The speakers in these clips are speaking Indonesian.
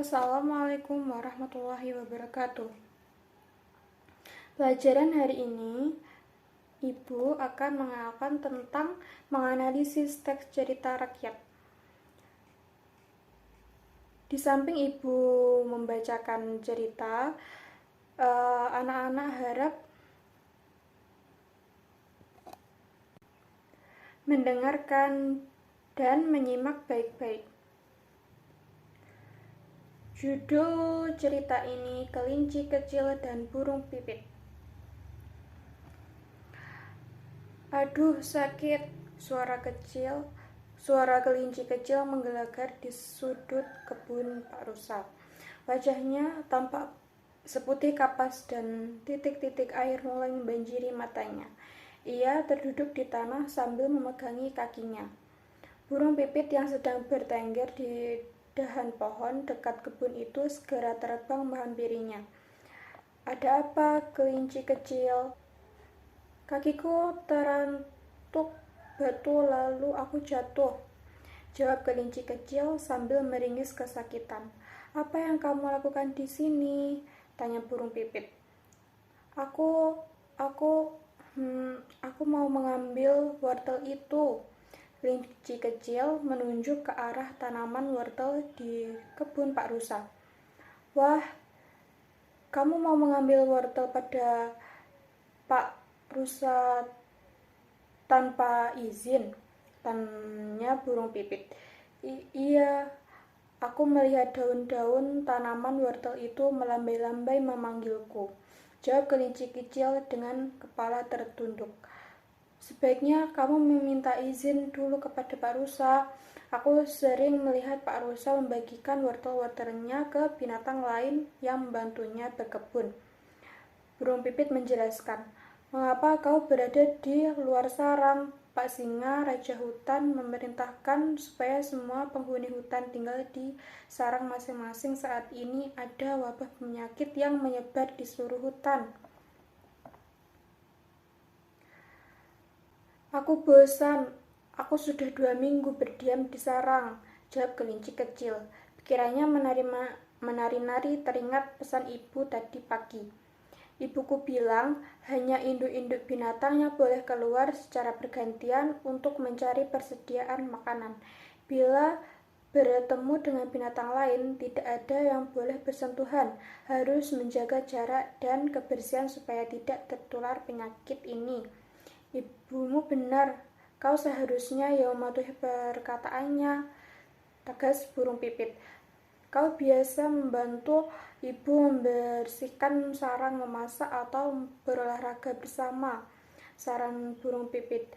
Assalamualaikum warahmatullahi wabarakatuh. Pelajaran hari ini, Ibu akan mengenalkan tentang menganalisis teks cerita rakyat. Di samping Ibu membacakan cerita, anak-anak harap mendengarkan dan menyimak baik-baik. Judul cerita ini Kelinci Kecil dan Burung Pipit. Aduh, sakit. Suara kelinci kecil menggelegar di sudut kebun Pak Rusa. Wajahnya tampak seputih kapas dan titik-titik air mulai membanjiri matanya. Ia terduduk di tanah sambil memegangi kakinya. Burung pipit yang sedang bertengger di dahan pohon dekat kebun itu segera terbang menghampirinya. Ada apa, kelinci kecil? Kakiku terantuk batu lalu aku jatuh, jawab kelinci kecil sambil meringis kesakitan. Apa yang kamu lakukan di sini? Tanya burung pipit. Aku mau mengambil wortel itu. Kelinci kecil menunjuk ke arah tanaman wortel di kebun Pak Rusa. Wah, kamu mau mengambil wortel pada Pak Rusa tanpa izin? Tanya burung pipit. Iya, aku melihat daun-daun tanaman wortel itu melambai-lambai memanggilku, jawab kelinci kecil dengan kepala tertunduk. Sebaiknya kamu meminta izin dulu kepada Pak Rusa. Aku sering melihat Pak Rusa membagikan wortel-wortelnya ke binatang lain yang membantunya berkebun. Burung pipit menjelaskan. Mengapa kau berada di luar sarang? Pak Singa, Raja Hutan, memerintahkan supaya semua penghuni hutan tinggal di sarang masing-masing. Saat ini ada wabah penyakit yang menyebar di seluruh hutan. Aku bosan. Aku sudah 2 minggu berdiam di sarang, jawab kelinci kecil. Pikirannya menari-nari teringat pesan ibu tadi pagi. Ibuku bilang hanya induk-induk binatang yang boleh keluar secara bergantian untuk mencari persediaan makanan. Bila bertemu dengan binatang lain, tidak ada yang boleh bersentuhan, harus menjaga jarak dan kebersihan supaya tidak tertular penyakit ini. Ibumu benar, kau seharusnya yang mematuhi perkataannya, tegas burung pipit. Kau biasa membantu ibu membersihkan sarang, memasak, atau berolahraga bersama, saran burung pipit.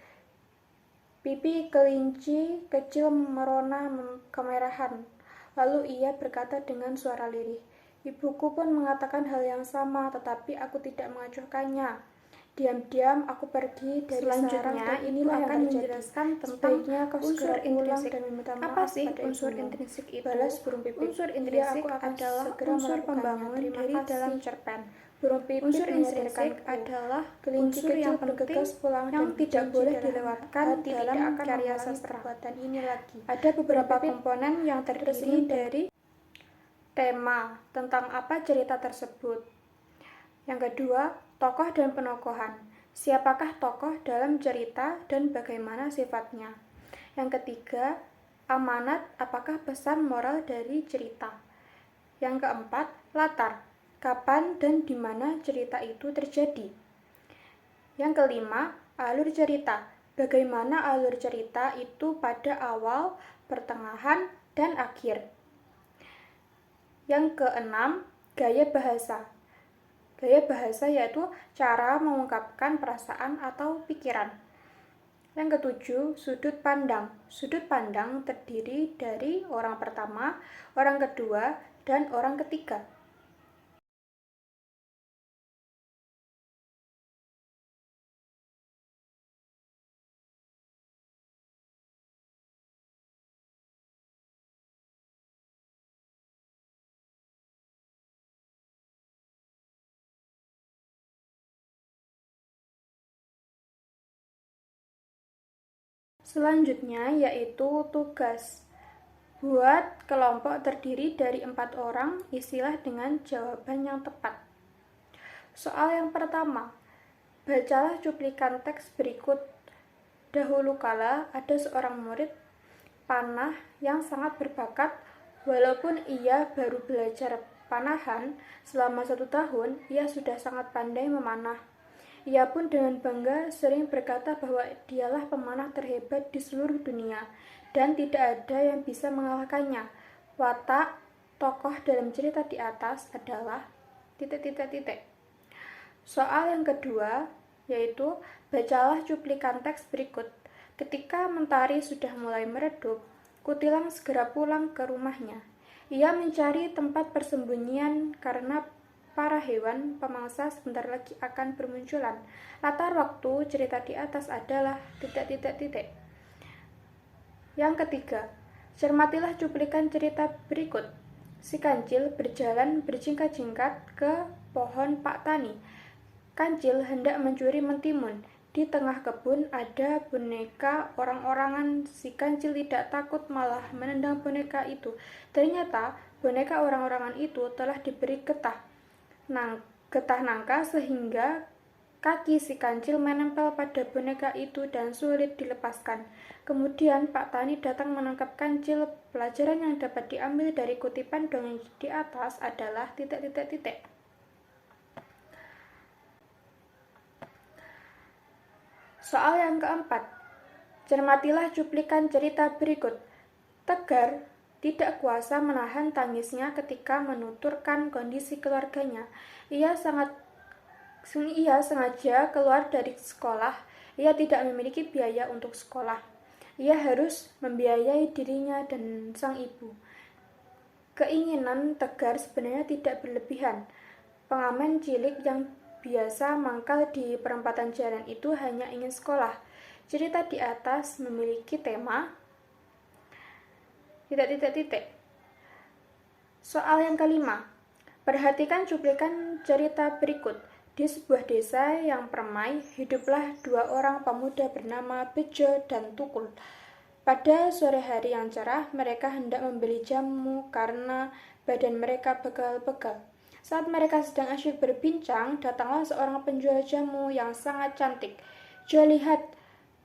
Pipi kelinci kecil merona kemerahan. Lalu ia berkata dengan suara lirih, ibuku pun mengatakan hal yang sama, tetapi aku tidak mengacuhkannya. Diam-diam aku pergi dari Selanjutnya, sarang. inilah yang akan menjelaskan tentang sebaiknya kau unsur segera pulang intrinsik. dan meminta maaf Apa sih pada unsur ibumu? intrinsik itu? Balas burung pipit. Unsur Iya, intrinsik aku akan adalah segera unsur melakukannya. pembangun Terima dari kasih. dalam cerpen. Burung pipit Unsur intrinsik menyadarkanku. adalah Kelinci unsur kecil yang penting bergegas pulang yang dan tidak boleh dalam dilewatkan hati dalam tidak akan karya mengulangi sastra. perbuatan ini lagi. Ada beberapa Burung pipit komponen yang terdiri dari tema tentang apa cerita tersebut. Yang kedua, tokoh dan penokohan. Siapakah tokoh dalam cerita dan bagaimana sifatnya? Yang ketiga, amanat, apakah pesan moral dari cerita? Yang keempat, latar, kapan dan di mana cerita itu terjadi? Yang kelima, alur cerita. Bagaimana alur cerita itu pada awal, pertengahan, dan akhir? Yang keenam, gaya bahasa. Gaya bahasa yaitu cara mengungkapkan perasaan atau pikiran. Yang ketujuh, sudut pandang. Sudut pandang terdiri dari orang pertama, orang kedua, dan orang ketiga. Selanjutnya yaitu tugas. Buat kelompok terdiri dari 4 orang, isilah dengan jawaban yang tepat. Soal yang pertama, bacalah cuplikan teks berikut. Dahulu kala ada seorang murid panah yang sangat berbakat. Walaupun ia baru belajar panahan selama 1 tahun, ia sudah sangat pandai memanah. Ia pun dengan bangga sering berkata bahwa dialah pemanah terhebat di seluruh dunia dan tidak ada yang bisa mengalahkannya. Watak tokoh dalam cerita di atas adalah titik. Soal yang kedua yaitu bacalah cuplikan teks berikut. Ketika mentari sudah mulai meredup, Kutilang segera pulang ke rumahnya. Ia mencari tempat persembunyian karena para hewan pemangsa sebentar lagi akan bermunculan. Latar waktu cerita di atas adalah titik. Yang ketiga, cermatilah cuplikan cerita berikut. Si kancil berjalan berjingkat-jingkat ke pohon Pak Tani. Kancil hendak mencuri mentimun. Di tengah kebun ada boneka orang-orangan. Si kancil tidak takut, malah menendang boneka itu. Ternyata boneka orang-orangan itu telah diberi getah nangka sehingga kaki si kancil menempel pada boneka itu dan sulit dilepaskan. Kemudian Pak Tani datang menangkap kancil. Pelajaran yang dapat diambil dari kutipan dongeng di atas adalah titik. Soal yang keempat, cermatilah cuplikan cerita berikut. Tegar tidak kuasa menahan tangisnya ketika menuturkan kondisi keluarganya. Ia sengaja keluar dari sekolah. Ia tidak memiliki biaya untuk sekolah. Ia harus membiayai dirinya dan sang ibu. Keinginan Tegar sebenarnya tidak berlebihan. Pengamen cilik yang biasa mangkal di perempatan jalan itu hanya ingin sekolah. Cerita di atas memiliki tema titik. Soal yang kelima, perhatikan cuplikan cerita berikut. Di sebuah desa yang permai, hiduplah 2 orang pemuda bernama Bejo dan Tukul. Pada sore hari yang cerah, mereka hendak membeli jamu karena badan mereka begal-begal. Saat mereka sedang asyik berbincang, datanglah seorang penjual jamu yang sangat cantik. "Jo, lihat,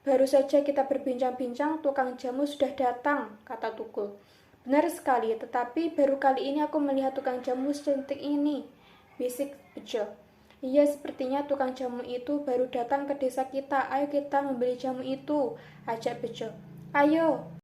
baru saja kita berbincang-bincang, tukang jamu sudah datang," kata Tukul. "Benar sekali, tetapi baru kali ini aku melihat tukang jamu secantik ini," bisik Bejo. "Iya, sepertinya tukang jamu itu baru datang ke desa kita. Ayo kita membeli jamu itu," ajak Bejo. "Ayo."